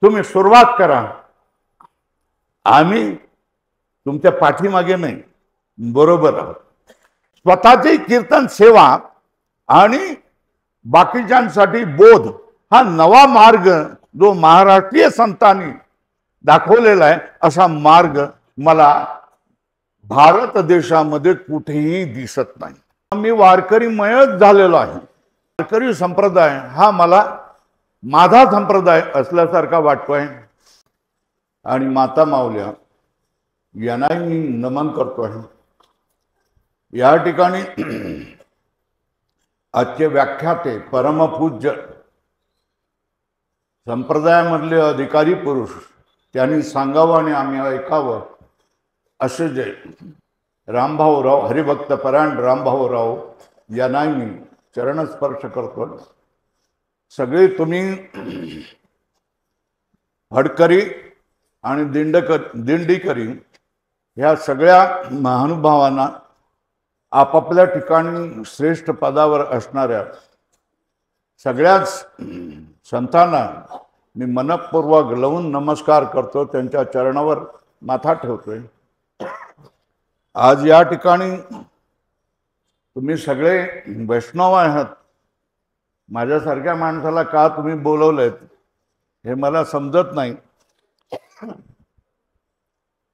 तुम्ही सुरुवात करा, आम्ही तुमच्या पाठीमागे नाही, बरोबर आहोत. स्वतःची कीर्तन सेवा आणि बाकीच्यांसाठी बोध हा नवा मार्ग जो महाराष्ट्रीय संतांनी दाखवलेला आहे, असा मार्ग मला भारत देशामध्ये कुठेही दिसत नाही. मी वारकरीमयच झालेलो आहे. वारकरी संप्रदाय हा मला माझा संप्रदाय असल्यासारखा वाटतोय आणि माता माऊल्या यांनाही मी नमन करतोय. या ठिकाणी आजचे व्याख्याते परमपूज्य संप्रदायामधले अधिकारी पुरुष त्यांनी सांगावं आणि आम्ही ऐकावं असे जे रामभाऊराव हरिभक्त परायण रामभाऊराव यांनाही मी चरणस्पर्श करतो. सगळे तुम्ही फडकरी आणि दिंडीकरी ह्या सगळ्या महानुभावांना आपापल्या ठिकाणी श्रेष्ठ पदावर असणाऱ्या सगळ्याच संतांना मी मनपूर्वक लावून नमस्कार करतो, त्यांच्या चरणावर माथा ठेवतोय. आज या ठिकाणी तुम्ही सगळे वैष्णव आहात. माझ्यासारख्या माणसाला का तुम्ही बोलवलेत हे मला समजत नाही.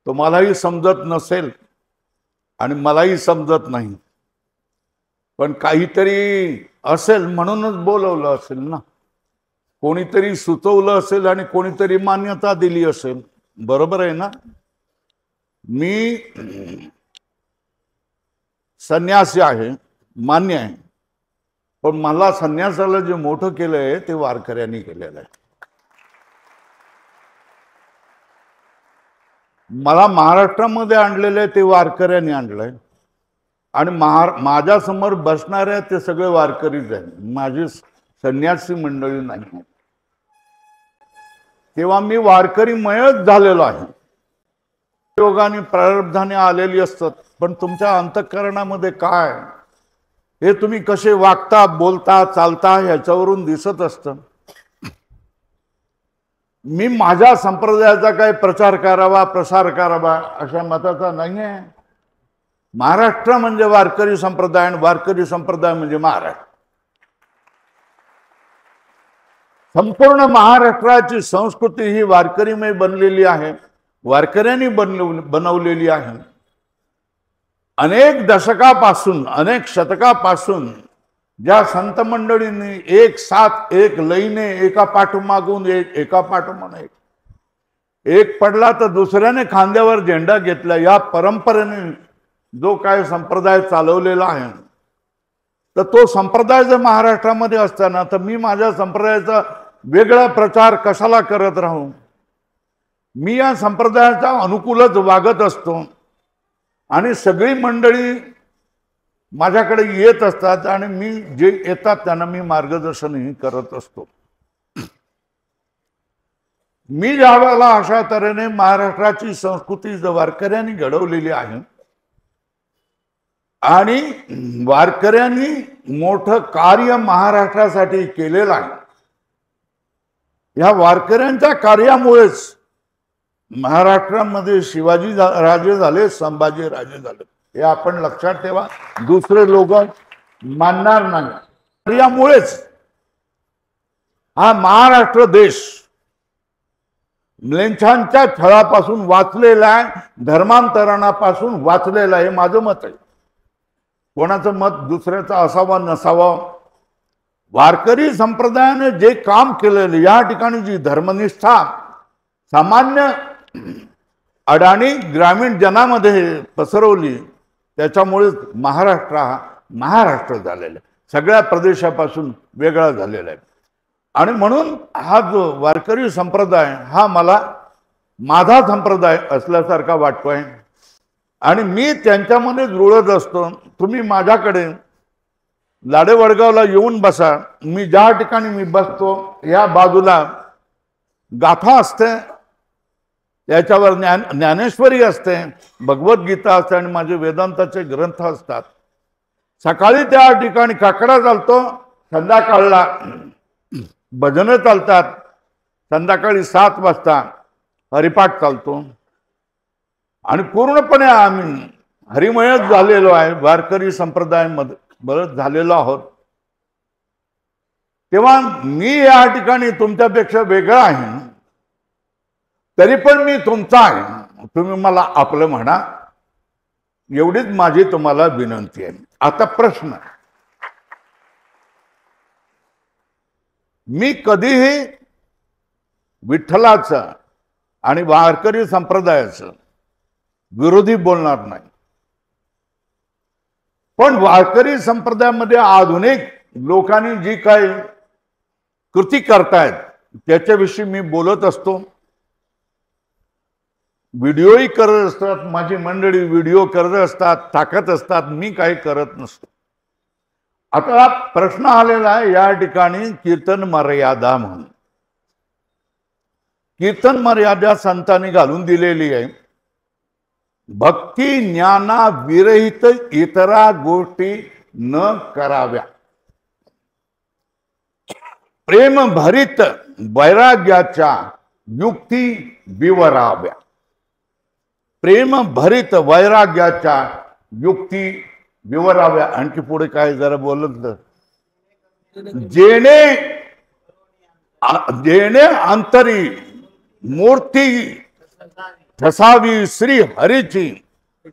तुम्हालाही समजत नसेल आणि मलाही समजत नाही, पण काहीतरी असेल म्हणूनच बोलवलं असेल ना. कोणीतरी सुचवलं असेल आणि कोणीतरी मान्यता दिली असेल, बरोबर आहे ना. मी संन्यासी आहे, मान्य आहे, पण मला संन्यासाला जे मोठं केलंय ते वारकऱ्यांनी केलेलं आहे. मला महाराष्ट्रामध्ये आणलेलं आहे ते वारकऱ्यांनी आणलंय आणि माझ्या समोर बसणाऱ्या ते सगळे वारकरीच आहेत, माझी संन्यासी मंडळी नाही. तेव्हा मी वारकरीमयच झालेलो आहे. योगाने प्रारब्धाने आलेली असतात, पण तुमच्या अंतःकरणामध्ये काय हे तुम्ही कसे वागता, बोलता, चालता ह्याच्यावरून दिसत असतं. मी माझ्या संप्रदायाचा काय प्रचार करावा, प्रसार करावा अशा मताचा नाही आहे. महाराष्ट्र म्हणजे वारकरी संप्रदाय आणि वारकरी संप्रदाय म्हणजे महाराष्ट्र. संपूर्ण महाराष्ट्राची संस्कृती ही वारकरीमय बनलेली आहे, वारकऱ्यांनी बनवलेली आहे. अनेक दशकापासून, अनेक शतकापासून ज्या संत मंडळींनी एक साथ एक लईने एका पाठोमागून एका पाठोमागून एक पडला तर दुसऱ्याने खांद्यावर झेंडा घेतला, या परंपरेने जो काय संप्रदाय चालवलेला आहे, तर तो संप्रदाय जर महाराष्ट्रामध्ये असताना तर मी माझ्या संप्रदायाचा वेगळा प्रचार कशाला करत राहू. मी या संप्रदायाचा अनुकूलच वागत असतो आणि सगळी मंडळी माझ्याकडे येत असतात आणि मी जे येतात त्यांना मी मार्गदर्शनही करत असतो. मी ज्या वेळेला अशा तऱ्हेने महाराष्ट्राची संस्कृती वारकऱ्यांनी घडवलेली आहे आणि वारकऱ्यांनी मोठं कार्य महाराष्ट्रासाठी केलेलं आहे. या वारकऱ्यांच्या कार्यामुळेच महाराष्ट्रामध्ये शिवाजी राजे झाले, संभाजी राजे झाले. हे आपण लक्षात ठेवा, दुसरे लोक मानणार नाही. यामुळेच हा महाराष्ट्र देश म्लेच्छांच्या छळापासून वाचलेला आहे, धर्मांतरणापासून वाचलेला आहे. माझं मत आहे. कोणाचं मत दुसऱ्याचं असावा नसावा. वारकरी संप्रदायाने जे काम केलेलं, या ठिकाणी जी धर्मनिष्ठा सामान्य अडाणी ग्रामीण जनामध्ये पसरवली, त्याच्यामुळे महाराष्ट्र हा महाराष्ट्र झालेला आहे, सगळ्या प्रदेशापासून वेगळा झालेला आहे. आणि म्हणून हा जो वारकरी संप्रदाय हा मला माझा संप्रदाय असल्यासारखा वाटतोय आणि मी त्यांच्यामध्ये जुळत असतो. तुम्ही माझ्याकडे लाडेवडगावला येऊन बसा. मी ज्या ठिकाणी मी बसतो या बाजूला गाथा असते, त्याच्यावर ज्ञानेश्वरी असते, भगवद्गीता असते आणि माझे वेदांताचे ग्रंथ असतात. सकाळी त्या ठिकाणी काकडा चालतो, संध्याकाळला भजनं चालतात संध्याकाळी 7 वाजता हरिपाठ चालतो आणि पूर्णपणे आम्ही हरिमयच झालेलो आहे, वारकरी संप्रदायामध्ये बरंच झालेलो आहोत. तेव्हा मी या ठिकाणी तुमच्यापेक्षा वेगळा आहे, तरी पण मी तुमचा आहे, तुम्ही मला आपलं म्हणा, एवढीच माझी तुम्हाला विनंती आहे. आता प्रश्न, मी कधीही विठ्ठलाचं आणि वारकरी संप्रदायाचं विरोधी बोलणार नाही, पण वारकरी संप्रदायामध्ये आधुनिक लोकांनी जी काही कृती करतायत त्याच्याविषयी मी बोलत असतो. व्हिडिओही करत असतात, माझी मंडळी व्हिडिओ करत असतात, टाकत असतात, मी काही करत नसतो. आता प्रश्न आलेला आहे या ठिकाणी कीर्तन मर्यादा म्हणून. कीर्तन मर्यादा संतांनी घालून दिलेली आहे. भक्ती ज्ञाना विरहित इतरा गोष्टी न कराव्या, प्रेम भरित वैराग्याच्या युक्ती विवराव्या. प्रेम भरित वैराग्याच्या युक्ती विवराव्या. आणखी पुढे काय जरा बोलत तर, जेणे अंतरी मूर्ती ठसावी श्री हरीची,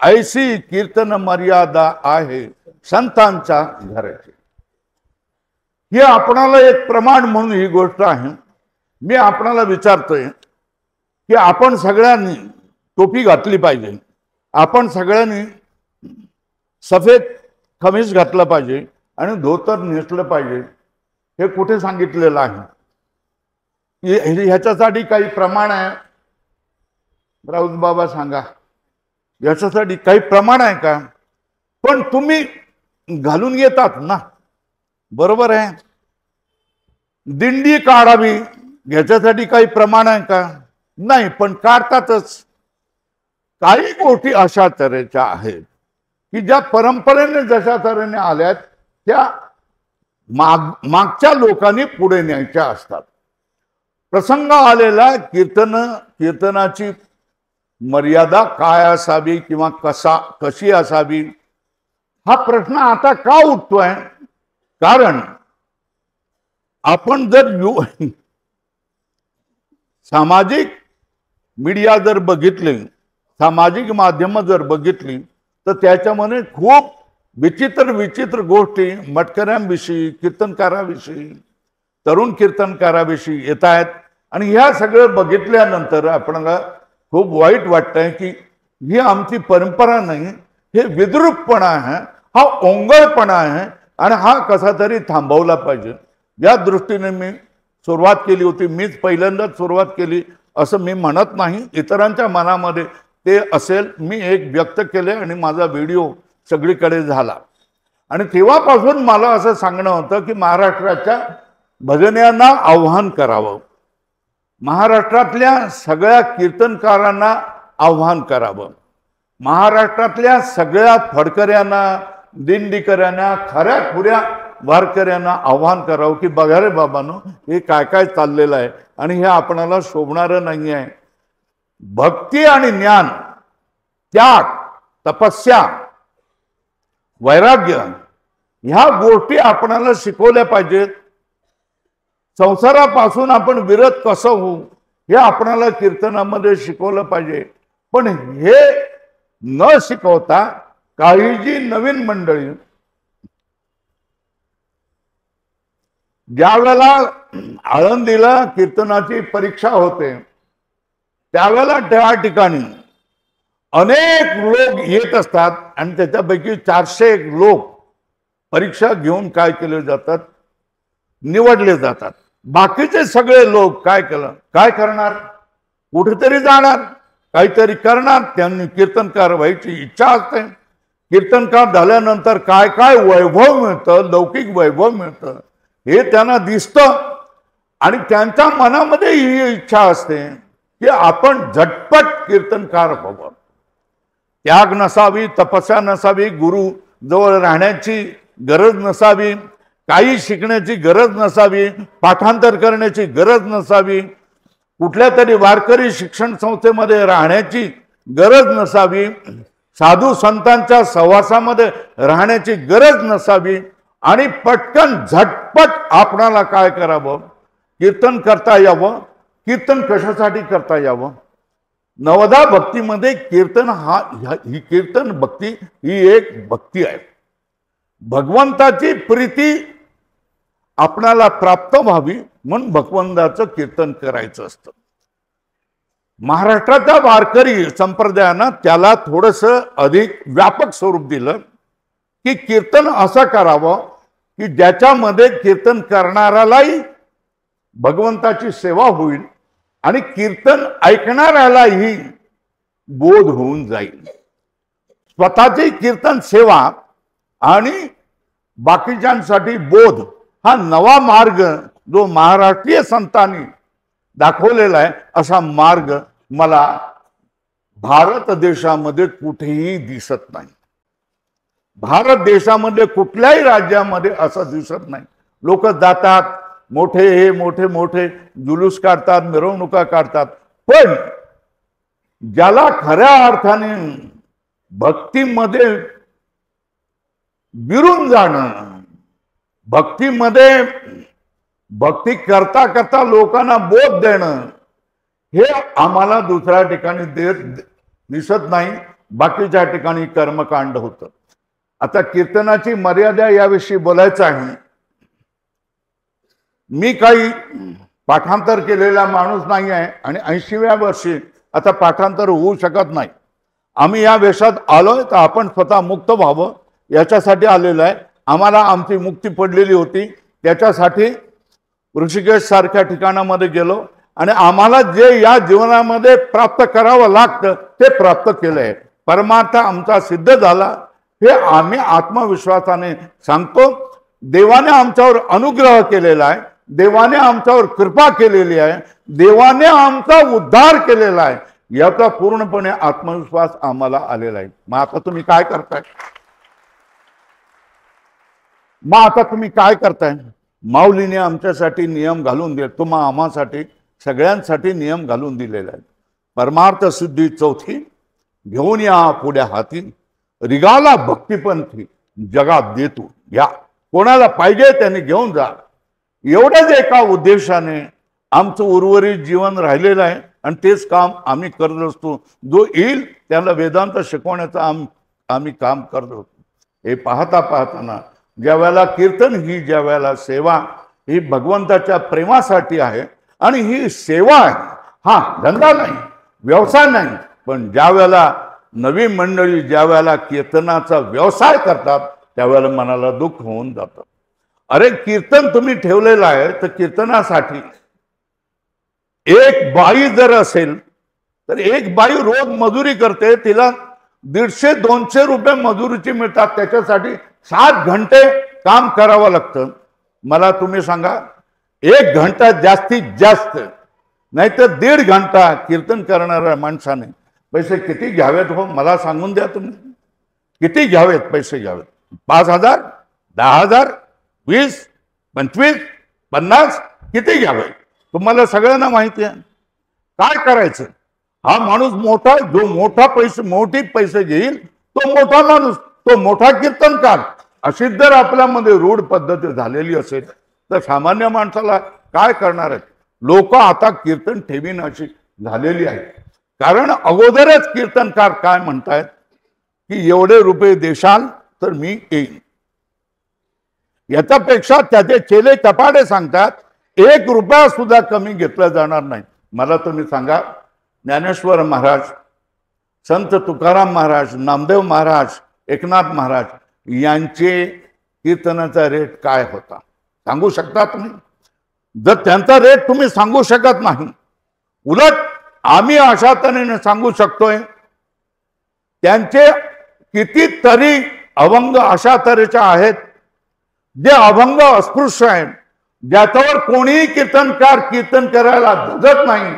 ऐसी कीर्तन मर्यादा आहे संतांच्या घराची. हे आपणाला एक प्रमाण म्हणून ही गोष्ट आहे. मी आपणाला विचारतोय की आपण सगळ्यांनी टोपी घातली पाहिजे, आपण सगळ्यांनी सफेद खमीस घातलं पाहिजे आणि धोतर नेसलं पाहिजे. हे कुठे सांगितलेलं आहे? ह्याच्यासाठी काही प्रमाण आहे? राऊत बाबा सांगा, याच्यासाठी काही प्रमाण आहे का? पण तुम्ही घालून येतात ना, बरोबर आहे. दिंडी काढावी याच्यासाठी काही प्रमाण आहे का? नाही, पण काढतातच. काही गोष्टी अशा तऱ्हेच्या आहेत की ज्या परंपरेने जशा तऱ्हेने आल्यात त्या मागच्या लोकांनी पुढे न्यायच्या असतात. प्रसंग आलेला कीर्तनाची मर्यादा काय असावी किंवा कशी असावी हा प्रश्न आता का उठतोय? कारण आपण जर सामाजिक मीडिया जर बघितली, सामाजिक माध्यम जर बघितली, तर त्याच्यामध्ये खूप विचित्र गोष्टी मटकऱ्यांविषयी, कीर्तनकाराविषयी, तरुण कीर्तनकाराविषयी येत आहेत. आणि ह्या सगळं बघितल्यानंतर आपल्याला खूप वाईट वाटतंय की ही आमची परंपरा नाही, हे विद्रूपपणा आहे, हा ओंगळपणा आहे आणि हा कसा तरी थांबवला पाहिजे. या दृष्टीने मी सुरुवात केली होती. मीच पहिल्यांदाच सुरुवात केली असं मी म्हणत नाही, इतरांच्या मनामध्ये ते असेल, मी एक व्यक्त केले आणि माझा व्हिडिओ सगळीकडे झाला. आणि तेव्हापासून मला असं सांगणं होतं की महाराष्ट्राच्या भजन्यांना आव्हान करावं, महाराष्ट्रातल्या सगळ्या कीर्तनकारांना आव्हान करावं, महाराष्ट्रातल्या सगळ्या फडकऱ्यांना, दिंडीकऱ्यांना, खऱ्या खुऱ्या वारकऱ्यांना आव्हान करावं की बघा रे बाबांनो, हे काय काय चाललेलं आहे आणि हे आपणाला शोभणारं नाही आहे. भक्ती आणि ज्ञान, त्याग, तपस्या, वैराग्य ह्या गोष्टी आपणाला शिकवल्या पाहिजेत. संसारापासून आपण विरत कसं होऊ हे आपणाला कीर्तनामध्ये शिकवलं पाहिजे. पण हे न शिकवता काही जी नवीन मंडळी ज्या वेळेला आळंदीला कीर्तनाची परीक्षा होते त्यावेळेला त्या ठिकाणी अनेक लोक येत असतात आणि त्याच्यापैकी 400 लोक परीक्षा घेऊन काय केले जातात, निवडले जातात. बाकीचे सगळे लोक काय करणार, कुठेतरी जाणार, काहीतरी करणार. त्यांनी कीर्तनकार व्हायची इच्छा असते. कीर्तनकार झाल्यानंतर काय काय वैभव मिळतं, लौकिक वैभव मिळतं हे त्यांना दिसतं आणि त्यांच्या मनामध्ये ही इच्छा असते की आपण झटपट कीर्तनकार व्हावं. त्याग नसावी, तपस्या नसावी, गुरु जवळ राहण्याची गरज नसावी, काही शिकण्याची गरज नसावी, पाठांतर करण्याची गरज नसावी, कुठल्या तरी वारकरी शिक्षण संस्थेमध्ये राहण्याची गरज नसावी, साधू संतांच्या सहवासामध्ये राहण्याची गरज नसावी आणि पटकन झटपट आपणाला काय करावं, कीर्तन करता यावं. कीर्तन कशासाठी करता यावं? नवदा भक्तीमध्ये कीर्तन ही कीर्तन भक्ती ही एक भक्ती आहे. भगवंताची प्रीती आपणाला प्राप्त व्हावी म्हणून भगवंताचं कीर्तन करायचं असतं. महाराष्ट्राच्या वारकरी संप्रदायानं त्याला थोडंसं अधिक व्यापक स्वरूप दिलं की कीर्तन असं करावं की ज्याच्यामध्ये कीर्तन करणाऱ्यालाही भगवंताची सेवा होईल आणि कीर्तन ऐकणाऱ्यालाही बोध होऊन जाईल. स्वतःची कीर्तन सेवा आणि बाकीच्यांसाठी बोध हा नवा मार्ग जो महाराष्ट्रीय संतांनी दाखवलेला आहे, असा मार्ग मला भारत देशामध्ये कुठेही दिसत नाही. भारत देशामध्ये कुठल्याही राज्यामध्ये असं दिसत नाही. लोक जातात, मोठे मोठे जुलूस काढतात, मिरवणुका काढतात, पण ज्याला खऱ्या अर्थाने भक्तीमध्ये विरून जाणं, भक्ती करता करता लोकांना बोध देणं, हे आम्हाला दुसऱ्या ठिकाणी दिसत नाही. बाकीच्या ठिकाणी कर्मकांड होतं. आता कीर्तनाची मर्यादा याविषयी बोलायचं आहे. मी काही पाठांतर केलेला माणूस नाही आहे आणि 80व्या वर्षी आता पाठांतर होऊ शकत नाही. आम्ही या वेशात आलोय तर आपण स्वतः मुक्त व्हावं याच्यासाठी आलेलो आहे. आम्हाला आमची मुक्ती पडलेली होती, त्याच्यासाठी ऋषिकेश सारख्या ठिकाणामध्ये गेलो आणि आम्हाला जे या जीवनामध्ये प्राप्त करावं लागतं ते प्राप्त केलंय. परमार्थ आमचा सिद्ध झाला हे आम्ही आत्मविश्वासाने सांगतो. देवाने आमच्यावर अनुग्रह केलेला आहे, देवाने आमच्यावर कृपा केलेली आहे, देवाने आमचा उद्धार केलेला आहे, याचा पूर्णपणे आत्मविश्वास आम्हाला आलेला आहे. मग आता तुम्ही काय करताय? माऊलीने आमच्यासाठी नियम घालून दिले, तुम्हा आम्हासाठी सगळ्यांसाठी नियम घालून दिलेला आहे. परमार्थ सिद्धी चौथी घेऊन या पुढ्या हाती, रिगाला भक्तिपंथी जगात देतो या. कोणाला पाहिजे त्याने घेऊन जा. एवढ्याच एका उद्देशाने आमचं उर्वरित जीवन राहिलेलं आहे आणि तेच काम आम्ही करत असतो. जो येईल त्याला वेदांत शिकवण्याचं आम्ही काम करत असतो. हे पाहताना ज्या वेळेला कीर्तन ही, ज्या वेळेला सेवा ही भगवंताच्या प्रेमासाठी आहे आणि ही सेवा आहे, हा धंदा नाही, व्यवसाय नाही. पण ज्या वेळेला नवी मंडळी ज्या वेळेला कीर्तनाचा व्यवसाय करतात त्यावेळेला मनाला दुःख होऊन जातं. अरे कीर्तन तुम्ही ठेवलेलं आहे तर कीर्तनासाठी एक बाई जर असेल तर एक बाई रोज मजुरी करते, तिला 150-200 रुपये मजुरीची मिळतात. त्याच्यासाठी 7 घंटे काम करावं लागतं. मला तुम्ही सांगा, 1 घंटा जास्तीत जास्त, नाहीतर 1.5 घंटा कीर्तन करणाऱ्या माणसाने पैसे किती घ्यावेत हो? मला सांगून द्या तुम्ही, किती घ्यावेत पैसे घ्यावेत? 5,000, 10,000, 20, 25, 50 किती घ्यावे? तुम्हाला सगळ्यांना माहिती आहे. काय करायचं? हा माणूस मोठा, जो मोठे पैसे घेईल तो मोठा माणूस, तो मोठा कीर्तनकार. अशी जर आपल्यामध्ये रूढ पद्धती झालेली असेल तर सामान्य माणसाला काय करणार आहेत? लोक आता कीर्तन ठेवीन अशी झालेली आहे. कारण अगोदरच कीर्तनकार काय म्हणतायत की एवढे रुपये देशाल तर मी येईन. याच्यापेक्षा त्याचे चेले कपाडे सांगतात 1 रुपया सुद्धा कमी घेतला जाणार नाही. मला तुम्ही सांगा, ज्ञानेश्वर महाराज, संत तुकाराम महाराज, नामदेव महाराज, एकनाथ महाराज यांचे कीर्तनाचा रेट काय होता सांगू शकता तुम्ही? जर त्यांचा रेट तुम्ही सांगू शकत नाही, उलट आम्ही अशा तऱ्हेने सांगू शकतोय, त्यांचे कितीतरी अभंग अशा तऱ्हेचे आहेत जे अभंग अस्पृश्य आहेत, ज्याच्यावर कोणीही कीर्तनकार कीर्तन करायला धजत नाही.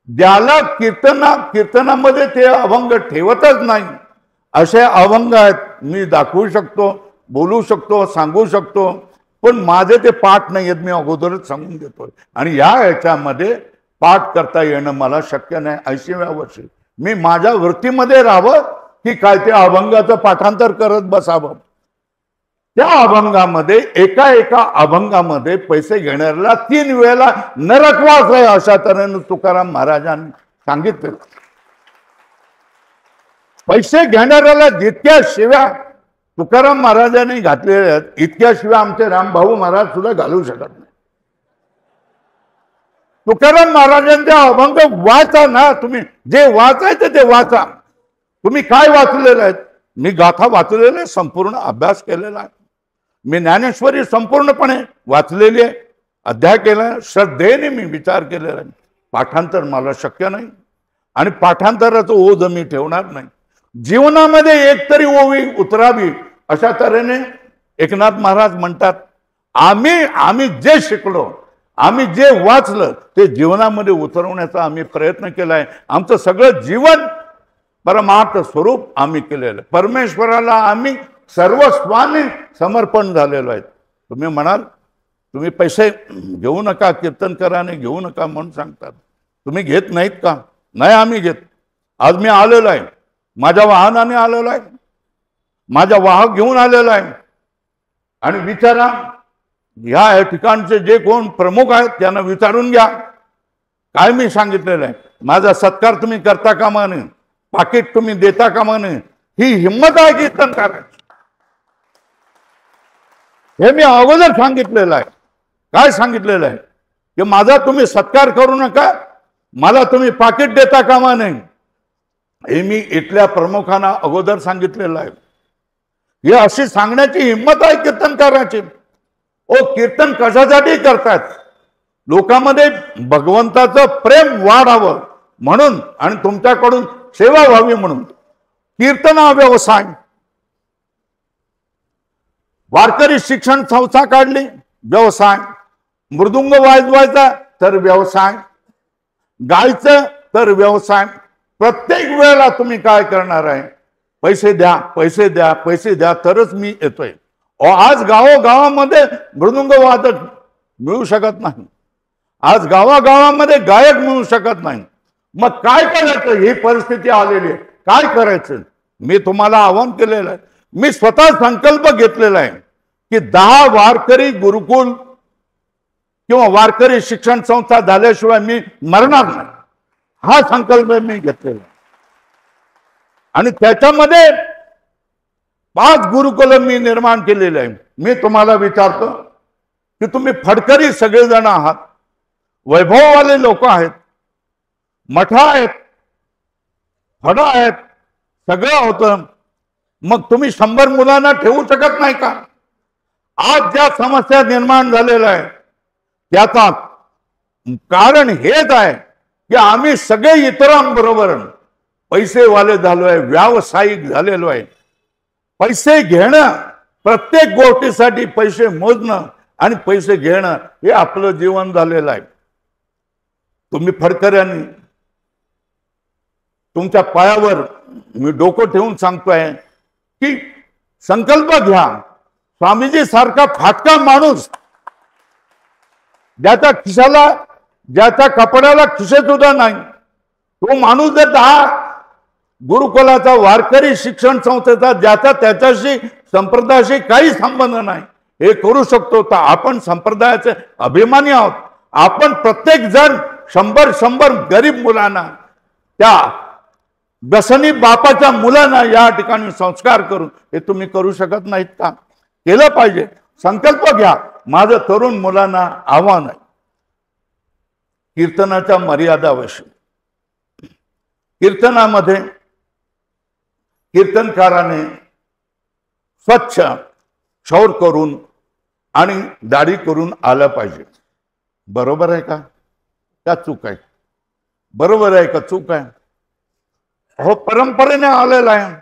ज्याला कीर्तनामध्ये ते अभंग ठेवतच नाही, असे अभंग आहेत. मी दाखवू शकतो, बोलू शकतो, सांगू शकतो, पण माझे ते पाठ नाही आहेत. मी अगोदरच सांगून देतोय. आणि या याच्यामध्ये पाठ करता येणं मला शक्य नाही. 80व्या वर्षी मी माझ्या वृत्तीमध्ये राहावं की काय ते अभंगाचं पाठांतर करत बसावं. त्या अभंगामध्ये एका अभंगामध्ये पैसे घेणाऱ्याला 3 वेळेला नरकवास आहे अशा तऱ्हेने तुकाराम महाराजांनी सांगितलं. पैसे घेणाऱ्याला जितक्या शिव्या तुकाराम महाराजांनी घातलेल्या आहेत इतक्या शिव्या आमचे रामभाऊ महाराज सुद्धा घालू शकत नाही. तुकाराम महाराजांचे अभंग वाचा ना तुम्ही. जे वाचायचं ते वाचा. तुम्ही काय वाचलेलं आहे? मी गाथा वाचलेलं आहे, संपूर्ण अभ्यास केलेला आहे. मी ज्ञानेश्वरी संपूर्णपणे वाचलेली आहे, अध्याय केला, श्रद्धेने मी विचार केलेला आहे. पाठांतर मला शक्य नाही आणि पाठांतराचं ओझ मी ठेवणार नाही. जीवनामध्ये एकतरी ओवी उतरावी अशा तऱ्हेने एकनाथ महाराज म्हणतात, आम्ही जे शिकलो, आम्ही जे वाचलं ते जीवनामध्ये उतरवण्याचा आम्ही प्रयत्न केलाय. आमचं सगळं जीवन परमार्थ स्वरूप आम्ही केलेलं. परमेश्वराला आम्ही सर्वस्वाने समर्पण झालेलो आहे. तुम्ही म्हणाल तुम्ही पैसे घेऊ नका, कीर्तन कराने घेऊ नका म्हणून सांगतात. तुम्ही घेत नाहीत का? नाही, आम्ही घेत. आज मी आलेलो आहे, माझ्या वाहनाने आलेलो आहे, माझ्या वाहक घेऊन आलेला आहे. आणि विचारा, ह्या ठिकाणचे जे कोण प्रमुख आहेत त्यांना विचारून घ्या काय मी सांगितलेलं आहे. माझा सत्कार तुम्ही करता कामा नये, पाकिट तुम्ही देता कामा नये. ही हिंमत आहे कीर्तन करायची. हे मी अगोदर सांगितलेलं आहे. काय सांगितलेलं आहे की माझा तुम्ही सत्कार करू नका, मला तुम्ही पाकिट देता कामा नये. हे मी इथल्या प्रमुखांना अगोदर सांगितलेलं आहे. हे अशी सांगण्याची हिंमत आहे कीर्तनकाराची. ओ, कीर्तन कशासाठी करतात? लोकांमध्ये भगवंताचं प्रेम वाढावं म्हणून आणि तुमच्याकडून सेवा व्हावी म्हणून. कीर्तन हा व्यवसाय. वारकरी शिक्षण संस्था काढली, व्यवसाय. मृदुंग वाजवायचा तर व्यवसाय, गायचं तर व्यवसाय. प्रत्येक वेळेला तुम्ही काय करणार आहे? पैसे द्या, पैसे द्या, पैसे द्या तरच मी येतोय. आज गावागावामध्ये मृदुंग वादक मिळू शकत नाही, आज गावागावामध्ये गायक मिळू शकत नाही. मग काय करायचं? ही परिस्थिती आलेली आहे. काय करायचं? मी तुम्हाला आवाहन केलेलं आहे. मी स्वतः संकल्प घेतलेला आहे की 10 वारकरी गुरुकुल किंवा वारकरी शिक्षण संस्था झाल्याशिवाय मी मरणार नाही. हा संकल्प मी घेतलेला आहे. आणि त्याच्यामध्ये 5 गुरुकुल मी निर्माण केलेले आहे. मी तुम्हाला विचारतो की तुम्ही फडकरी सगळेजण आहात, वैभववाले लोक आहेत, मठ आहेत, फड आहेत, सगळं होतं. मग तुम्ही 100 मुलांना ठेवू शकत नाही का? आज ज्या समस्या निर्माण झालेल्या आहे त्याचा कारण हेच आहे की आम्ही सगळे इतरांबरोबर पैसेवाले झालो आहे, व्यावसायिक झालेलो आहे. पैसे घेणं, प्रत्येक गोष्टीसाठी पैसे मोजणं आणि पैसे घेणं हे आपलं जीवन झालेलं आहे. तुम्ही फडकऱ्यांनी तुमच्या पायावर मी डोकं ठेवून सांगतोय की संकल्प घ्या. स्वामीजी सारखा फाटका माणूस, ज्याच्या कपड्याला खिसे सुद्धा नाही, तो माणूस जर 10 गुरुकुलाचा, वारकरी शिक्षण संस्थेचा, ज्याचा त्याच्याशी संप्रदायाशी काही संबंध नाही, हे करू शकतो, तर आपण संप्रदायाचे अभिमानी आहोत. आपण प्रत्येक जण 100 गरीब मुलांना, त्या व्यसनी बापाच्या मुलांना या ठिकाणी संस्कार करून हे तुम्ही करू शकत नाहीत का? केलं पाहिजे. संकल्प घ्या. माझं तरुण मुलांना आव्हान आहे, कीर्तनाच्या मर्यादाविषयी. कीर्तनामध्ये कीर्तनकाराने स्वच्छ क्षौर करून आणि दाढी करून आलं पाहिजे. बरोबर आहे का? त्या चूक आहे? बरोबर आहे का चूक आहे? हो, परंपरेने आलेला आहे.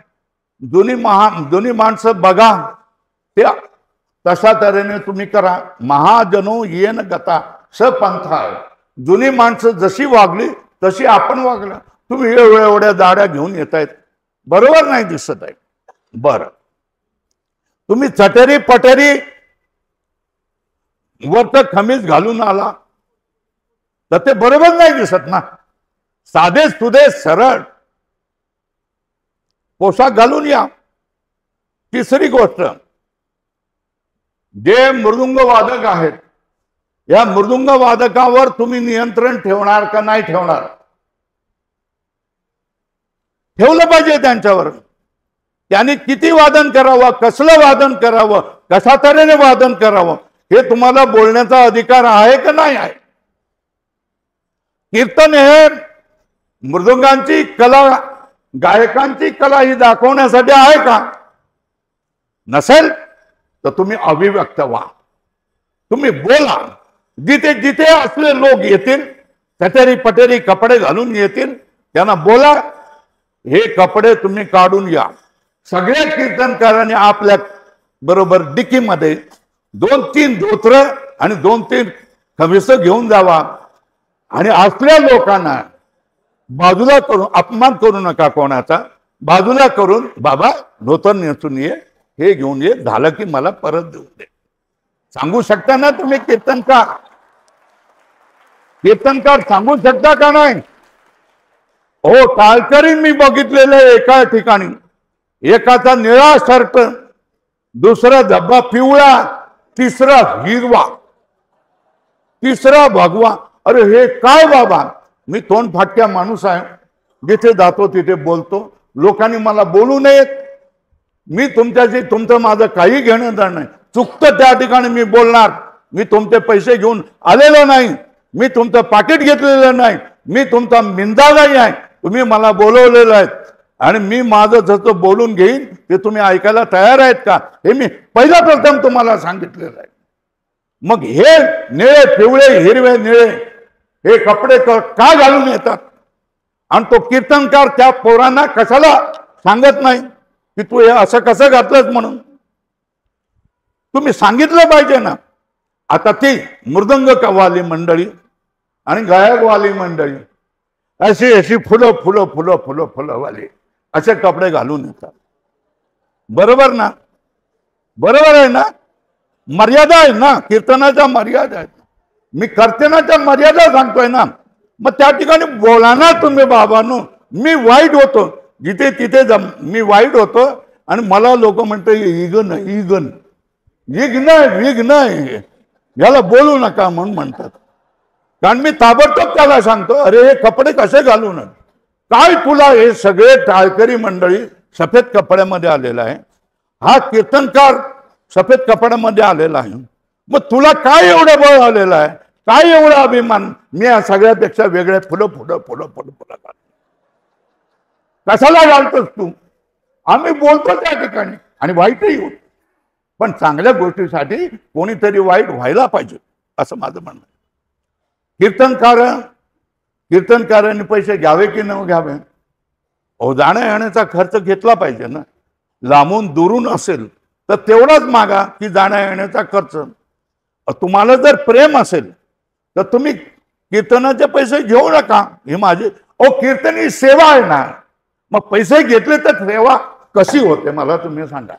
जुनी माणसं बघा, ते तशा तऱ्हेने तुम्ही करा. महाजनो येन गता सपंथा. जुनी माणसं जशी वागली तशी आपण वागला. तुम्ही एवढ्या दाड्या घेऊन येतायत, बरोबर नाही दिसत आहे. बरं, तुम्ही चटेरी पटेरी वरत खमीज घालून आला, तर ते बरोबर नाही दिसत ना. साधे सुधे सरळ पोशाख घालून या. तिसरी गोष्ट, जे मृदुंग वादक आहेत, या मृदुंग वादकावर तुम्ही नियंत्रण ठेवणार का नाही ठेवणार? ठेवलं पाहिजे त्यांच्यावर. त्यांनी किती वादन करावं, कसलं वादन करावं, कशा तऱ्हेने वादन करावं, हे तुम्हाला बोलण्याचा अधिकार आहे का नाही आहे? कीर्तन हे मृदुंगांची कला, गायकांची कला ही दाखवण्यासाठी आहे का? नसेल तर तुम्ही अभिव्यक्त व्हा, तुम्ही बोला. जिथे जिथे असले लोक येतील, कटेरी पटेरी कपडे घालून येतील, त्यांना बोला, हे कपडे तुम्ही काढून या. सगळ्या कीर्तनकारांनी आपल्या बरोबर डिकीमध्ये 2-3 धोत्र आणि 2-3 खमिस घेऊन जावा. आणि असल्या लोकांना बाजूला करून, अपमान करू नका कोणाचा, बाजूला करून, बाबा धोतर नेसून ये, हे घेऊन ये, झालं की मला परत देऊन दे, सांगू शकता ना तुम्ही? कीर्तनकार सांगू शकता का नाही? हो, टाळकरी मी बघितलेलं एका ठिकाणी, एकाचा निळा शर्ट, दुसरा धब्बा पिवळा, तिसरा हिरवा, तिसरा भगवा. अरे हे काय बाबा? मी तोंड फाटक्या माणूस आहे, जिथे जातो तिथे बोलतो, लोकांनी मला बोलू नयेत. मी तुमच्याशी, तुमचं माझं काही घेणं देणं नाही. चुकतं त्या ठिकाणी मी बोलणार. मी तुमचे पैसे घेऊन आलेलो नाही, मी तुमचं पाकिट घेतलेलं नाही, मी तुमचा मिंदा नाही आहे. तुम्ही मला बोलवलेलं आहे आणि मी माझं जसं बोलून घेईन ते तुम्ही ऐकायला तयार आहेत का, हे मी पहिला प्रथम तुम्हाला सांगितलेलं आहे. मग हे निळे पिवळे हिरवे निळे हे कपडे का घालून येतात? आणि तो कीर्तनकार त्या पोरांना कशाला सांगत नाही की तू हे असं कसं घातलंस म्हणून? तुम्ही सांगितलं पाहिजे ना. आता ती मृदंगवाली मंडळी आणि गायकवाली मंडळी अशी अशी फुलं फुलं फुलं फुलं फुलंवाली असे कपडे घालून येतात. बरोबर ना? बरोबर आहे ना? मर्यादा आहे ना, कीर्तनाच्या मर्यादा आहेत. मी कीर्तनाच्या मर्यादा सांगतोय ना. मग त्या ठिकाणी बोला ना तुम्ही बाबांनो. मी वाईट होतो, जिथे तिथे मी वाईट होतो आणि मला लोक म्हणतात इगन इगन विघ्न याला बोलू नका म्हणून म्हणतात. कारण मी ताबडतोब त्याला सांगतो, अरे हे कपडे कसे घालून, काय तुला हे सगळे टाळकरी मंडळी सफेद कपड्यामध्ये आलेला आहे, हा कीर्तनकार सफेद कपड्यामध्ये आलेला आहे, मग तुला काय एवढं बळ आलेलं आहे, काय एवढा अभिमान? मी या सगळ्यापेक्षा वेगळे फुलं फुलं फुलं फुलं फुलं कशाला घालतोस तू? आम्ही बोलतो त्या ठिकाणी आणि वाईटही होत, पण चांगल्या गोष्टीसाठी कोणीतरी वाईट व्हायला पाहिजे असं माझं म्हणणं आहे. कीर्तनकारांनी पैसे घ्यावे की न घ्यावे? अहो, जाण्या येण्याचा खर्च घेतला पाहिजे ना. लांबून दुरून असेल तर तेवढाच मागा की जाण्या येण्याचा खर्च. तुम्हाला जर प्रेम असेल तर तुम्ही कीर्तनाचे पैसे घेऊ नका. हे माझे कीर्तन ही सेवा आहे ना. मग पैसे घेतले तर सेवा कशी होते मला तुम्ही सांगा.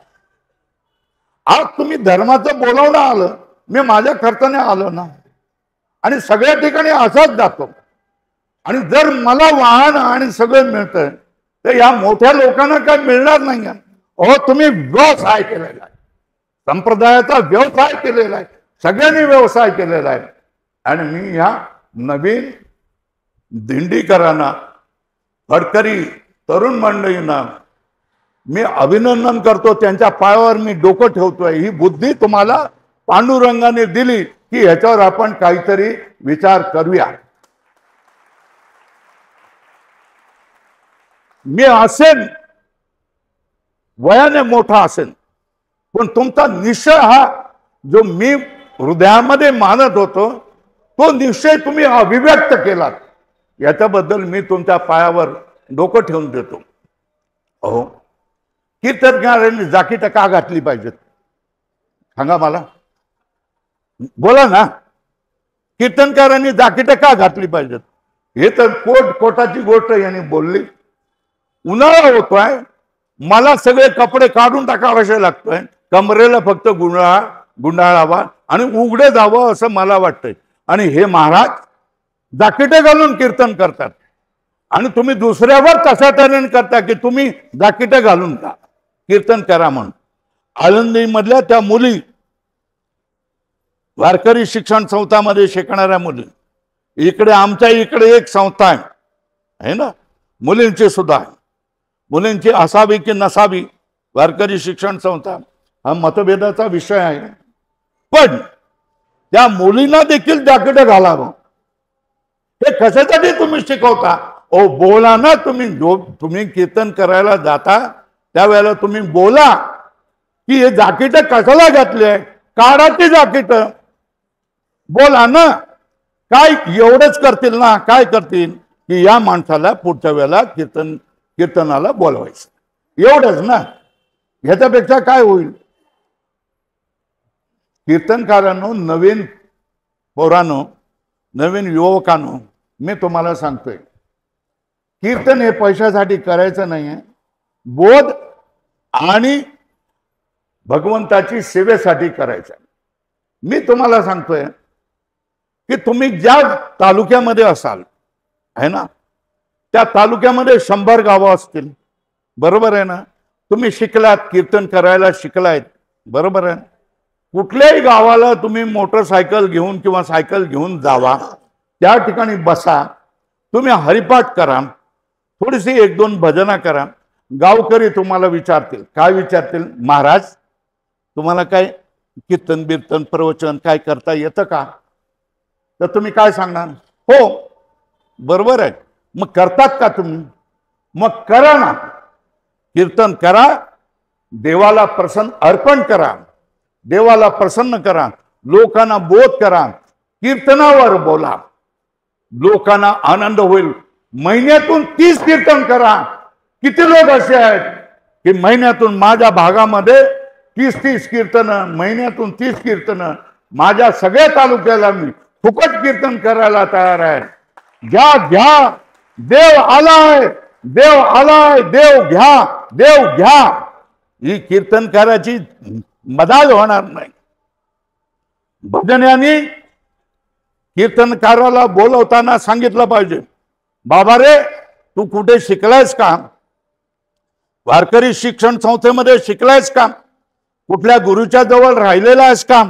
आज तुम्ही धर्माचं बोलावणं आलं, मी माझ्या खर्चाने आलो ना, आणि सगळ्या ठिकाणी असाच जातो. आणि जर मला वाहन आणि सगळं मिळतंय तर या मोठ्या लोकांना काय मिळणार नाही. तुम्ही व्यवसाय केलेला आहे, संप्रदायाचा व्यवसाय केलेला आहे, सगळ्यांनी व्यवसाय केलेला आहे. आणि मी या नवीन दिंडीकरांना, फडकरी तरुण मंडळींना मी अभिनंदन करतो. त्यांच्या पायावर मी डोकं ठेवतोय. ही बुद्धी तुम्हाला पांडुरंगाने दिली की ह्याच्यावर आपण काहीतरी विचार करूया. मी असेन, वयाने मोठा असेन, पण तुमचा निश्चय हा जो मी हृदयामध्ये मानत होतो तो निश्चय तुम्ही अभिव्यक्त केलात, याच्याबद्दल मी तुमच्या पायावर डोकं ठेवून देतो. अहो, कीर्तनकारांनी जाकीट का घातली पाहिजेत सांगा मला? बोला ना. कीर्तनकारांनी जाकीट का घातली पाहिजेत? हे तर कोटाची गोष्ट यांनी बोलली. उन्हाळा होतोय, मला सगळे कपडे काढून टाकावेसे लागतोय, कमरेला फक्त गुंडाळावा आणि उघडे जावं असं मला वाटतंय. आणि हे महाराज जाकीटे घालून कीर्तन करतात आणि तुम्ही दुसऱ्यावर तशा तऱ्हेने करता की तुम्ही जाकीटे घालून का कीर्तन करा म्हणून. आळंदी मधल्या त्या मुली, वारकरी शिक्षण संस्थामध्ये शिकणाऱ्या मुली, इकडे आमच्या इकडे एक संस्था आहे ना मुलींची सुद्धा, मुलींची असावी की नसावी वारकरी शिक्षण संस्था हा मतभेदाचा विषय आहे. पण त्या मुलींना देखील जाकीट घालावं हे कशासाठी तुम्ही शिकवता? ओ बोला ना तुम्ही, जो तुम्ही कीर्तन करायला जाता त्यावेळेला तुम्ही बोला की हे जाकीट कशाला घातले, काढा ती जाकीट, बोला ना. काय एवढंच करतील ना, काय करतील की या माणसाला पुढच्या वेळेला कीर्तनाला बोलवायचं, एवढंच ना. ह्याच्यापेक्षा काय होईल? कीर्तनकारांनो, नवीन पोरांनो, नवीन युवकांनो, मी तुम्हाला सांगतोय कीर्तन हे पैशासाठी करायचं नाहीये, बोध आणि भगवंताची सेवेसाठी करायचं. मी तुम्हाला सांगतोय की तुम्ही ज्या तालुक्यामध्ये असाल आहे ना, त्या तालुक्यामध्ये 100 गावं असतील, बरोबर आहे ना. तुम्ही शिकलात, कीर्तन करायला शिकलायत, बरोबर आहे. कुठल्याही गावाला तुम्ही मोटरसायकल घेऊन किंवा सायकल घेऊन जावा, त्या ठिकाणी बसा, तुम्ही हरिपाठ करा, थोडीशी 1-2 भजना करा. गावकरी तुम्हाला विचारतील, काय विचारतील? महाराज तुम्हाला काय कीर्तन बिर्तन प्रवचन काय करता येतं का? तर तुम्ही काय सांगणार? हो, बरोबर आहे. मग करतात का तुम्ही? मग करा ना, कीर्तन करा, देवाला प्रसन्न अर्पण करा, देवाला प्रसन्न करा, लोकांना बोध करा, कीर्तनावर बोला, लोकांना आनंद होईल. महिन्यातून 30 कीर्तन करा. किती लोक असे आहेत की महिन्यातून माझ्या भागामध्ये 30 कीर्तन, महिन्यातून 30 कीर्तन, माझ्या सगळ्या तालुक्याला मी फुकट कीर्तन करायला तयार आहे. घ्या घ्या, देव आलाय, देव आलाय, देव घ्या, देव घ्या. ही कीर्तनकाराची मदाल होणार नाही. भजन्यांनी कीर्तनकाराला बोलवताना सांगितलं पाहिजे, बाबा रे तू कुठे शिकलायस का? वारकरी शिक्षण संस्थेमध्ये शिकलायस का? कुठल्या गुरुच्या जवळ राहिलेला आहेस का?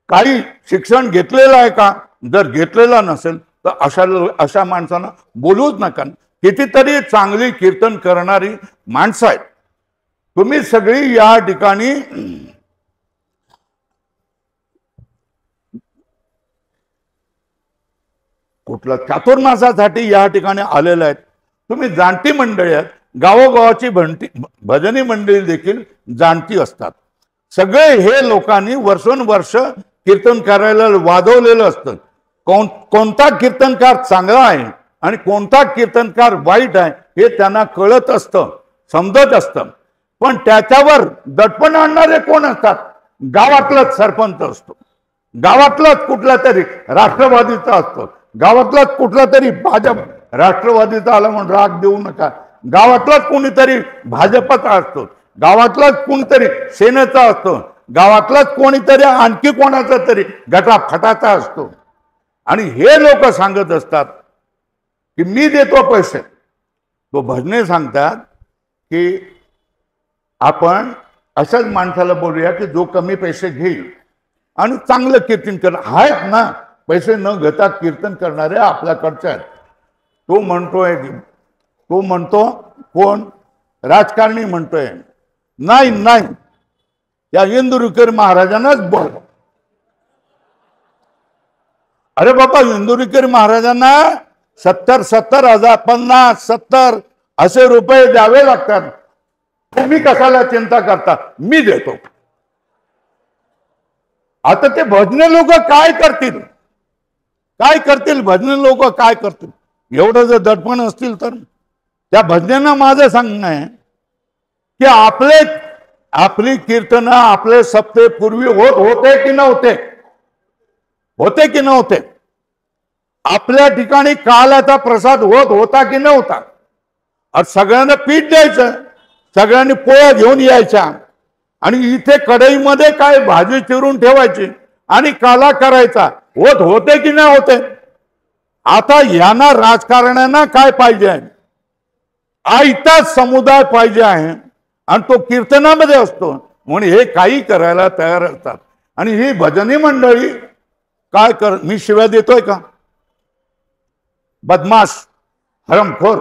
काही शिक्षण घेतलेलं आहे का? जर घेतलेला नसेल तर अशा माणसांना बोलूच नका. कितीतरी चांगली कीर्तन करणारी माणसं आहेत. तुम्ही सगळी या ठिकाणी कुठल्या चातुर्मासासाठी या ठिकाणी आलेले आहेत. तुम्ही जाणती मंडळी आहेत, गावोगावाची भजनी मंडळी देखील जाणती असतात. सगळे हे लोकांनी वर्षोनवर्ष कीर्तन करायला वाजवलेलं असतं. कोणता कीर्तनकार चांगला आहे आणि कोणता कीर्तनकार वाईट आहे हे त्यांना कळत असतं, समजत असतं. पण त्याच्यावर दडपण आणणारे कोण असतात? गावातलाच सरपंच असतो, गावातलाच कुठला तरी राष्ट्रवादीचा असतो, गावातलाच कुठला तरी भाजप राष्ट्रवादीचा आला म्हणून राग देऊ नका, गावातलाच कोणीतरी भाजपचा असतो, गावातलाच कोणीतरी सेनेचा असतो, गावातलाच कोणीतरी आणखी कोणाचा तरी गटाफटाचा असतो. आणि हे लोक सांगत असतात की मी देतो पैसे. तो भजने सांगतात की आपण अशाच माणसाला बोलूया की जो कमी पैसे घेईल आणि चांगलं कीर्तन कर. आहेत ना पैसे न घेता कीर्तन करणारे आपल्याकडचे आहेत. तो म्हणतो कोण? राजकारणी म्हणतोय नाही नाही, त्या इंदुरीकर महाराजांनाच बोल. अरे बाबा, इंदुरीकर महाराजांना 70,000 50 70 असे रुपये द्यावे लागतात. तुम्ही कशाला चिंता करता? मी देतो. आता ते भजने लोक काय करतील? काय करतील भजने लोक? काय करतील? एवढं जर दडपण असतील तर त्या भजनेनं माझं सांगणं आहे की आपली कीर्तन, आपले सप्ते पूर्वी होते की नव्हते? होते की नव्हते? आपल्या ठिकाणी कालाचा प्रसाद होता की नव्हता? सगळ्यांना पीठ द्यायचं, सगळ्यांनी पोळ्या घेऊन यायच्या आणि इथे कढईमध्ये काय भाजी चिरून ठेवायची आणि काला करायचा होते की नाही होते. आता यांना राजकारण्यांना काय पाहिजे आहे, आयताच समुदाय पाहिजे आहे आणि तो कीर्तनामध्ये असतो म्हणून हे काही करायला तयार असतात. आणि ही भजनी मंडळी काय कर, मी शिव्या देतोय का? बदमाश, हरमखोर,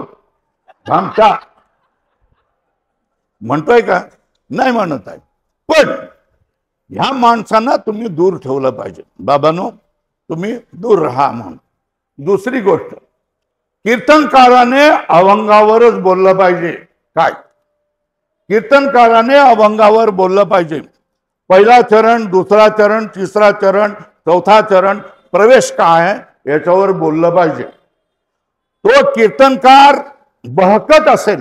भामटा म्हणतोय का? नाही म्हणत आहे. पण ह्या माणसांना तुम्ही दूर ठेवलं पाहिजे. बाबांनो, तुम्ही दूर राहा म्हणून. दुसरी गोष्ट, कीर्तनकाराने अभंगावरच बोललं पाहिजे. काय? कीर्तनकाराने अभंगावर बोललं पाहिजे. पहिला चरण, दुसरा चरण, तिसरा चरण, चौथा चरण, प्रवेश काय आहे याच्यावर बोललं पाहिजे. तो कीर्तनकार बहकत असेल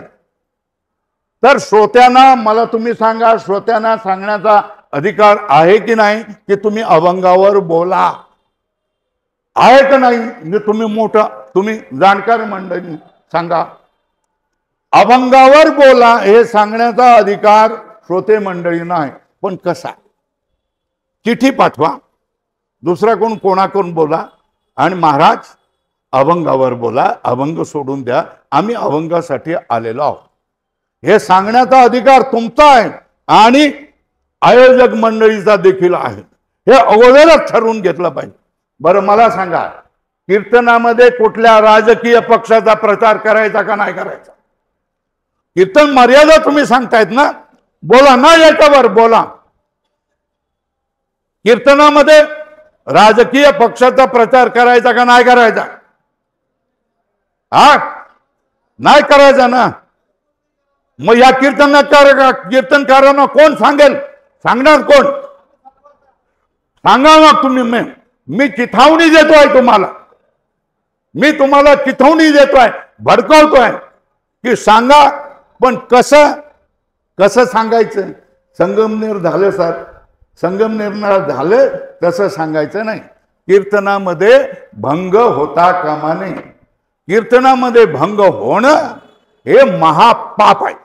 तर श्रोत्यांना, मला तुम्ही सांगा, श्रोत्यांना सांगण्याचा अधिकार आहे की नाही की तुम्ही अभंगावर बोला? आहे का नाही? म्हणजे तुम्ही मोठं, तुम्ही जाणकार मंडळी सांगा. अभंगावर बोला हे सांगण्याचा अधिकार श्रोते मंडळींना आहे. पण कसा? चिठी पाठवा, दुसरा कोणाकडून बोला आणि महाराज अभंगावर बोला, अभंग सोडून द्या, आम्ही अभंगासाठी आलेलो आहोत, हे सांगण्याचा अधिकार तुमचा आहे आणि आयोजक मंडळीचा देखील आहे. हे अगोदरच ठरवून घेतलं पाहिजे. बरं, मला सांगा, कीर्तनामध्ये कुठल्या राजकीय पक्षाचा प्रचार करायचा का नाही करायचा? कीर्तन मर्यादा तुम्ही सांगतायत ना, बोला ना, याच्यावर बोला. कीर्तनामध्ये राजकीय पक्षाचा प्रचार करायचा का नाही करायचा? हा, नाही करायचा ना. मग या कीर्तनकारांना कोण सांगेल? सांगणार कोण? सांगा मग तुम्ही. मी चिथावणी देतोय तुम्हाला, मी तुम्हाला चिथावणी देतोय, भडकवतोय की सांगा. पण कसं सांगायचं? संगमनेर झालं सर, संगमनेर झालं तसं सांगायचं नाही. कीर्तनामध्ये भंग होता कामा नये. कीर्तनामध्ये भंग होणं हे महापाप आहे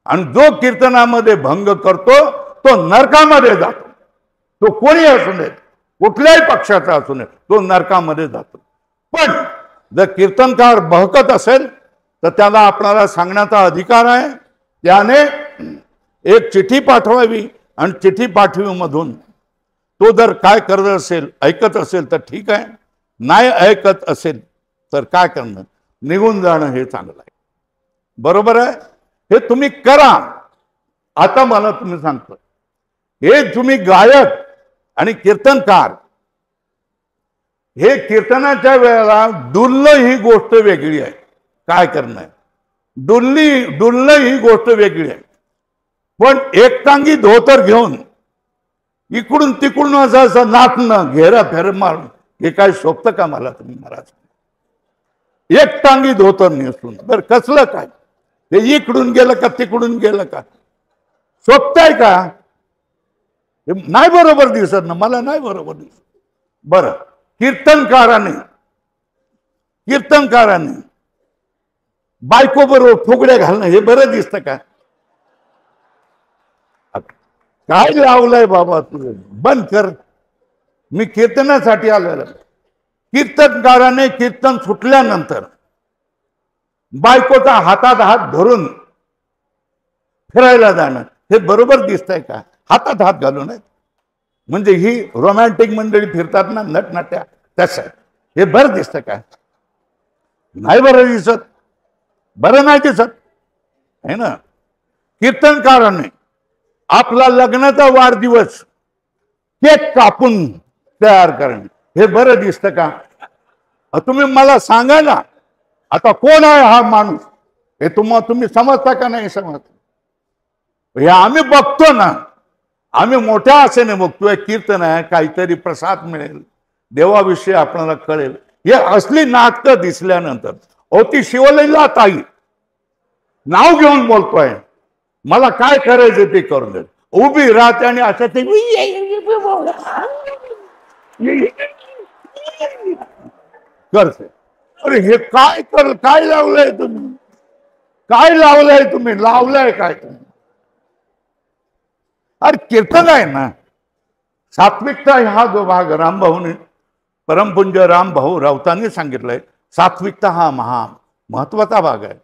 आणि जो कीर्तनामध्ये भंग करतो तो नरकामध्ये जातो. तो कोणी असू नये, कुठल्याही पक्षाचा असू नये, तो नरकामध्ये जातो. पण जर कीर्तनकार बहकत असेल तर त्याला आपल्याला सांगण्याचा अधिकार आहे. त्याने एक चिठी पाठवावी आणि चिठी पाठवीमधून तो जर काय करत असेल, ऐकत असेल तर ठीक आहे, नाही ऐकत असेल तर काय करणं? निघून जाणं हे चांगलं आहे. बरोबर आहे? हे तुम्ही करा. आता मला तुम्ही सांगतो, हे तुम्ही गायक आणि कीर्तनकार, हे कीर्तनाच्या वेळेला डुल्ल ही गोष्ट वेगळी आहे. काय करणं आहे? डुल्ल ही गोष्ट वेगळी आहे. पण एकटांगी धोतर घेऊन इकडून तिकडून असं नाचणं, घेरा फेर मारून, हे काय शोभतं का मला? तुम्ही महाराज, एकटांगी धोतर नेसून तर कसलं काय? ते इकडून गेलं का तिकडून गेलं का? शोभताय का? नाही बरोबर दिसत ना, मला नाही बरोबर दिसत. बरं, कीर्तनकाराने बायको बरोबर फुगड्या घालणं हे बरं दिसतं का? काय लावलंय बाबा तुझं? बंद कर. मी कीर्तनासाठी आलेलो. कीर्तनकाराने कीर्तन सुटल्यानंतर बायकोचा हातात हात धरून फिरायला जाणं हे बरोबर दिसतंय का? हातात हात घालून आहे म्हणजे ही रोमॅन्टिक मंडळी फिरतात ना नटनाट्या, तसं हे बरं दिसतं का? नाही बरं दिसत. बरं नाही दिसत है ना. कीर्तनकाराने आपला लग्नाचा वाढदिवस केक कापून तयार करणे हे बरं दिसतं का? तुम्ही मला सांगा ना, आता कोण आहे हा माणूस? हे तुम्ही समजता का नाही समजता? हे आम्ही बघतो ना, आम्ही मोठ्या आशेने बघतोय. कीर्तन आहे, काहीतरी प्रसाद मिळेल, देवाविषयी आपल्याला कळेल. हे असली नाटकं दिसल्यानंतर ती शिवलीला ताई नाव घेऊन बोलतोय, मला काय करायचं ते करून दे, उभी राहते आणि असं ते करते. अरे हे काय लावलंय तुम्ही? काय लावलंय तुम्ही? लावलंय काय तुम्ही? अरे कीर्तन आहे ना, सात्विकता हा जो भाग रामभाऊने, परमपूज्य रामभाऊ राऊतांनी सांगितलंय, सात्विकता हा महत्वाचा भाग आहे.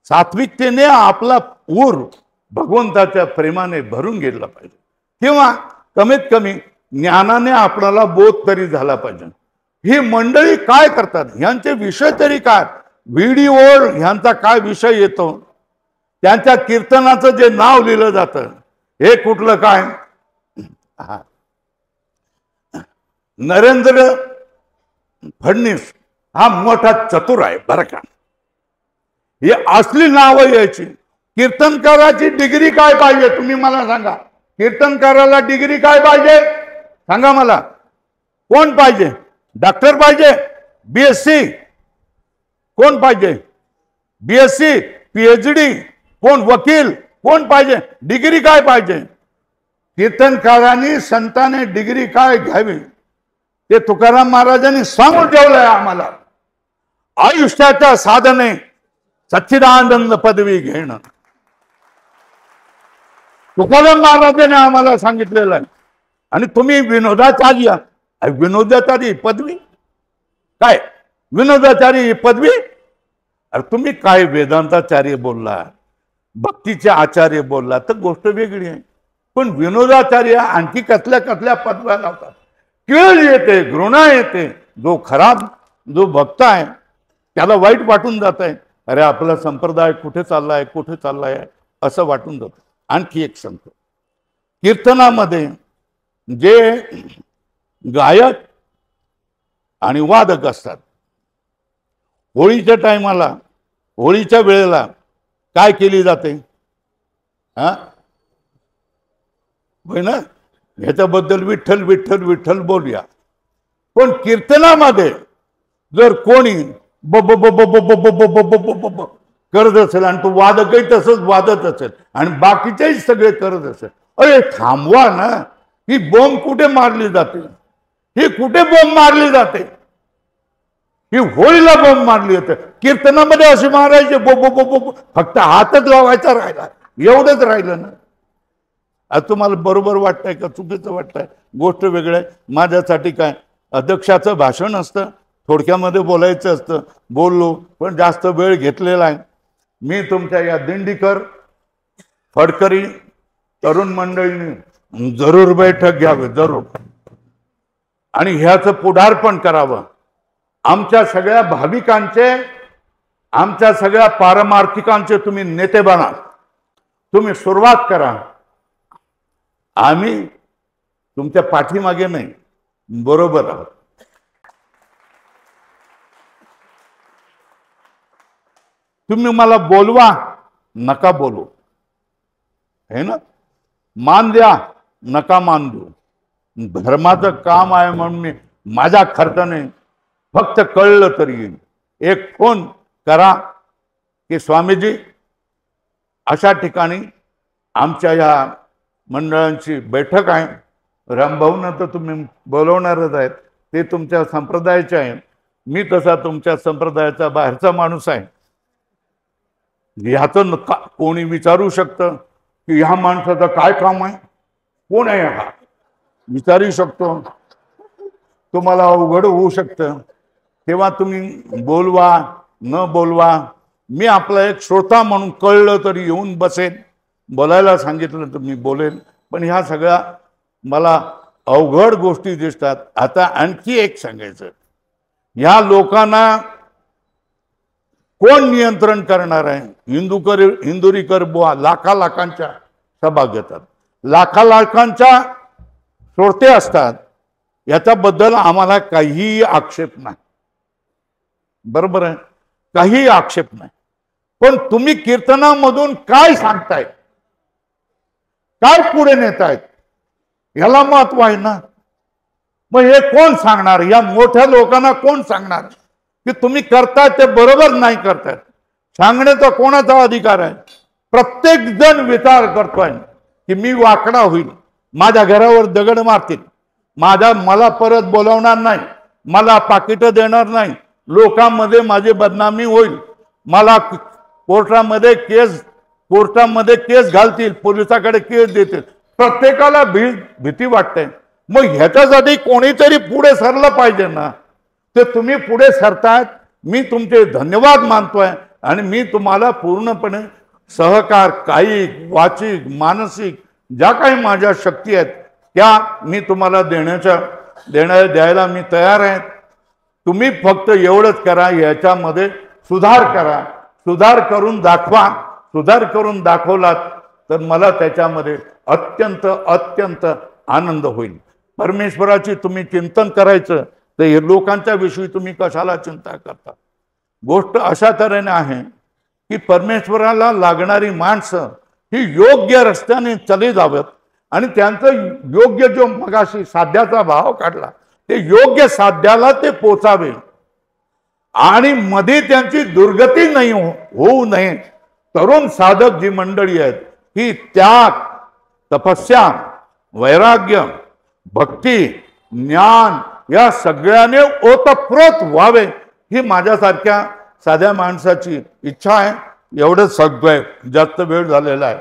सात्विकतेने आपला ऊर भगवंताच्या प्रेमाने भरून गेला पाहिजे, किंवा कमीत कमी ज्ञानाने आपल्याला बोध तरी झाला पाहिजे. ही मंडळी काय करतात, ह्यांचे विषय तरी काय, व्हिडिओवर ह्यांचा काय विषय येतो, त्यांच्या कीर्तनाचं जे नाव लिहिलं जातं हे कुठलं काय. नरेंद्र फडणवीस हा मोठा चतुर आहे बरं का. हे असली नावं यायची. कीर्तनकाराची डिग्री काय पाहिजे तुम्ही मला सांगा. कीर्तनकाराला डिग्री काय पाहिजे सांगा मला. कोण पाहिजे? डॉक्टर पाहिजे? बीएससी? कोण पाहिजे? BSc, PhD? कोण वकील? कोण पाहिजे? डिग्री काय पाहिजे? कीर्तनकारांनी संतांनी डिग्री काय घ्यावी ते तुकाराम महाराजांनी सांगून ठेवलंय आम्हाला. आयुष्याच्या साधने सच्चिदानंद पदवी घेणं तुकाराम महाराजांनी आम्हाला सांगितलेलं आहे. आणि तुम्ही विनोदाचार्य, विनोदाचारी पदवी काय? विनोदाचारी ही पदवी? अरे तुम्ही काय वेदांताचार्य बोलला, भक्तीचे आचार्य बोलला तर गोष्ट वेगळी आहे. पण विनोदाचार्य आणखी कसल्या कसल्या पदव्या लावतात. किळ येते, घृणा येते. जो खराब जो भक्त आहे त्याला वाईट वाटून जात आहे. अरे आपला संप्रदाय कुठे चाललाय, कुठे चाललाय असं वाटून जातं. आणखी एक सांगतो, कीर्तनामध्ये जे गायक आणि वादक असतात, होळीच्या टायमाला, होळीच्या वेळेला काय केली जाते होय ना, ह्याच्याबद्दल विठ्ठल विठ्ठल विठ्ठल बोलूया. पण कीर्तनामध्ये जर कोणी ब ब ब ब ब ब ब ब ब ब ब ब करत असेल आणि तो वादकही तसंच वादत असेल आणि बाकीचेही सगळे करत असेल, अरे थांबवा ना. ही बॉम्ब कुठे मारली जाते? ही कुठे बॉम्ब मारली जाते? ही होळीला बॉम्ब मारली होते. कीर्तनामध्ये असे मारायचे बो बो बो बो, फक्त हातच लावायचा राहिला, एवढंच राहिलं ना. आज तुम्हाला बरोबर वाटतंय का चुकीचं वाटतंय? गोष्ट वेगळं आहे. माझ्यासाठी काय अध्यक्षाचं भाषण असतं, थोडक्यामध्ये बोलायचं असतं, बोललो पण जास्त वेळ घेतलेला आहे. मी तुमच्या या दिंडीकर फडकरी तरुण मंडळीने जरूर बैठक घ्यावी, जरूर, आणि ह्याचं पुढारपण करावं. आमच्या सगळ्या भाविकांचे, आमच्या सगळ्या पारमार्थिकांचे तुम्ही नेते बना, तुम्ही सुरुवात करा. आम्ही तुमच्या पाठीमागे नाही, बरोबर आहोत. तुम्ही मला बोलवा, नका बोलू, है ना. मान द्या, नका मान देऊ. धर्माचं काम आहे म्हणून मी माझ्या खर्चाने फक्त कळलं तरी येईल. एक फोन करा की स्वामीजी अशा ठिकाणी आमच्या या मंडळांची बैठक आहे. रामभाऊंना तर तुम्ही बोलवणारच आहेत, ते तुमच्या संप्रदायाचे आहे. मी तसा तुमच्या संप्रदायाचा बाहेरचा माणूस आहे. ह्याचं कोणी विचारू शकतं की ह्या माणसाचं काय काम आहे, कोण आहे हा, विचारू शकतो. तुम्हाला अवघड होऊ शकतं, तेव्हा तुम्ही बोलवा न बोलवा. मी आपला एक श्रोता म्हणून कळलं तरी येऊन बसेन, बोलायला सांगितलं तर मी बोलेन. पण ह्या सगळ्या मला अवघड गोष्टी दिसतात. आता आणखी एक सांगायचं, ह्या लोकांना कोण नियंत्रण करणार आहे? हिंदुरीकर बुवा लाखा लाखांच्या सभा घेतात, लाखा लाखांच्या श्रोते असतात. याच्याबद्दल आम्हाला काहीही आक्षेप नाही, बरोबर आहे, काहीही आक्षेप नाही. पण तुम्ही कीर्तनामधून काय सांगताय, काय पुढे नेतायत, याला महत्व आहे ना. मग हे कोण सांगणार? या मोठ्या लोकांना कोण सांगणार की तुम्ही करताय ते बरोबर नाही करतायत? सांगण्याचा कोणाचा अधिकार आहे? प्रत्येक जण विचार करतोय की मी वाकडा होईल, माझ्या घरावर दगड मारतील, मला परत बोलावणार नाही, मला पाकिट देणार नाही, लोकांमध्ये माझी बदनामी होईल, मला कोर्टामध्ये केस घालतील, पोलिसाकडे केस देतील. प्रत्येकाला भीती वाटते. मग ह्याच्यासाठी कोणीतरी पुढे सरलं पाहिजे ना. ते तुम्ही पुढे सरतायत, मी तुमचे धन्यवाद मानतोय आणि मी तुम्हाला पूर्णपणे सहकार, कायिक, वाचिक, मानसिक ज्या काही माझ्या शक्ती आहेत त्या मी तुम्हाला द्यायला मी तयार आहे. तुम्ही फक्त एवढंच करा, याच्यामध्ये सुधार करा, सुधार करून दाखवा. सुधार करून दाखवलात तर मला त्याच्यामध्ये अत्यंत अत्यंत आनंद होईल. परमेश्वराची तुम्ही चिंतन करायचं तर हे लोकांच्या विषयी तुम्ही कशाला चिंता करता. गोष्ट अशा तऱ्हेने आहे की परमेश्वराला लागणारी माणसं ही योग्य रस्त्याने चले जावेत आणि त्यांचं योग्य जो मगाशी साध्याचा भाव काढला ते योग्य साध्याला ते पोचावे आणि मध्ये त्यांची दुर्गती नाही होऊ नये. तरुण साधक जी मंडळी आहेत ही त्याग, तपस्या, वैराग्य, भक्ती, ज्ञान या सगळ्याने ओतप्रोत व्हावे ही माझ्यासारख्या साध्या माणसाची इच्छा आहे. एवढंच सांगतोय, जास्त वेळ झालेला आहे,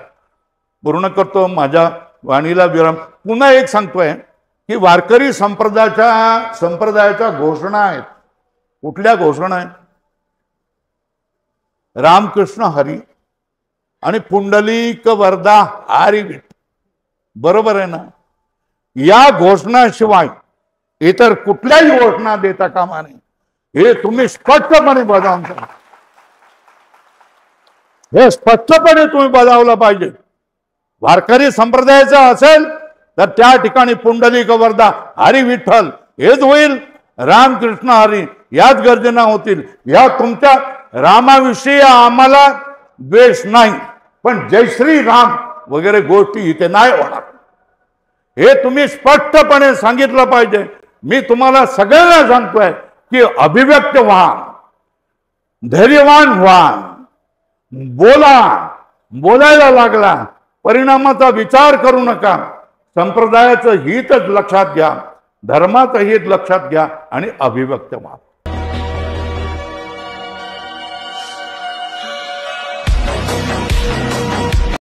पूर्ण करतो माझ्या वाणीला विराम. पुन्हा एक सांगतोय की वारकरी संप्रदायाच्या घोषणा आहेत. कुठल्या घोषणा आहेत? रामकृष्ण हरी आणि पुंडलिक वरदा हरी विठ्ठल. बरोबर आहे ना? या घोषणाशिवाय इतर कुठल्याही घोषणा देता कामा नये. हे तुम्ही स्पष्टपणे बजावून करा. हे स्पष्टपणे तुम्ही बजावलं पाहिजे. वारकरी संप्रदायाचा असेल तर त्या ठिकाणी पुंडलिक वरदा हरी विठ्ठल हेच होईल. रामकृष्ण हरी याच गर्जना होतील. या तुमच्या रामाविषयी आम्हाला द्वेष नाही, पण जय श्री राम वगैरे गोष्टी इथे नाही होणार. हे तुम्ही स्पष्टपणे सांगितलं पाहिजे. मी तुम्हाला सगळ्यांना सांगतोय की अभिव्यक्त व्हा, धैर्यवान व्हा, बोलायला लागला, परिणामाचा विचार करू नका. संप्रदायाचं हितच लक्षात घ्या, धर्माचं हित लक्षात घ्या आणि अभिव्यक्त व्हा.